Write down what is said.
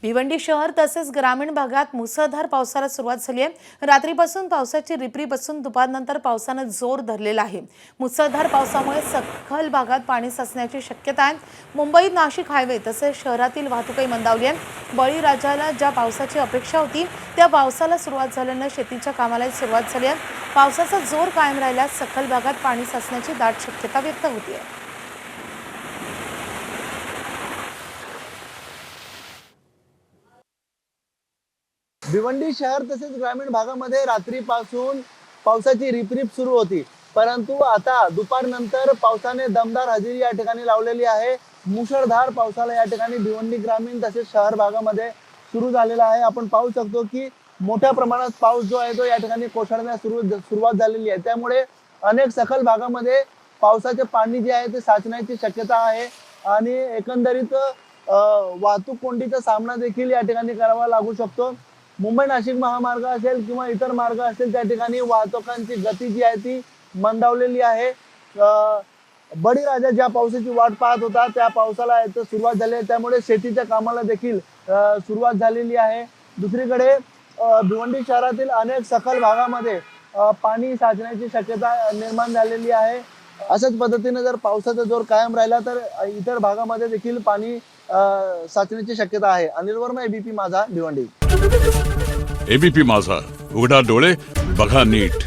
भिवंडी शहर तसेच ग्रामीण भागात मुसळधार पावसाला सुरुवात झाली आहे। रात्रीपासून पावसाची रिपरिप बसून दुपारनंतर पावसाने जोर धरलेला आहे। मुसळधार पावसामुळे सखल भागात पाणी साचण्याची शक्यता आहे। मुंबई नाशिक हायवे तसेच शहरातील वाहतूकही मंदावली आहे। बळीराजाला ज्या पावसाची अपेक्षा होती त्या पावसाला सुरुवात झाल्याने शेतीच्या कामाला सुरुवात झाली आहे। पावसाचा जोर कायम राहिल्यास सखल भागात पाणी साचण्याची दाट शक्यता व्यक्त होती आहे। भिवंडी शहर तसेच ग्रामीण भागामध्ये रात्रीपासून पावसाची रिपरिप सुरू होती, परंतु आता दुपारनंतर पावसाने दमदार हजेरी या ठिकाणी लावलेली आहे। मुसळधार पावसाला या ठिकाणी भिवंडी ग्रामीण तसेच शहर भागामध्ये सुरू झालेला आहे। आपण पाहू शकतो की मोठ्या प्रमाणात पाऊस जो आहे तो या ठिकाणी कोसळण्यास सुरुवात झालेली आहे। त्यामुळे अनेक सखल भागामध्ये पावसाचे पाणी जे आहे ते साचण्याची शक्यता आहे आणि एकंदरीत वाहतूक कोंडीचा सामना देखील या ठिकाणी करावा लागू शकतो। मुंबई नाशिक महामार्ग असेल किंवा इतर मार्ग असतील त्या ठिकाणी वाहतुकांची गती जी आहे ती मंदावलेली आहे। बळीराजा ज्या पावसाची वाट पाहत होता त्या पावसाला सुरुवात झाली आहे, त्यामुळे शेतीच्या कामाला देखील सुरुवात झालेली आहे। दुसरीकडे भिवंडी शहरातील अनेक सखल भागामध्ये पाणी साचण्याची शक्यता निर्माण झालेली आहे। अशाच पद्धतीने जर पावसाचा जोर कायम राहिला तर इतर भागामध्ये देखील पाणी साचण्याची शक्यता आहे। अनिल वर्मा, एबीपी माझा, भिवंडी। एबीपी माझा, उघडा डोळे बघा नीट।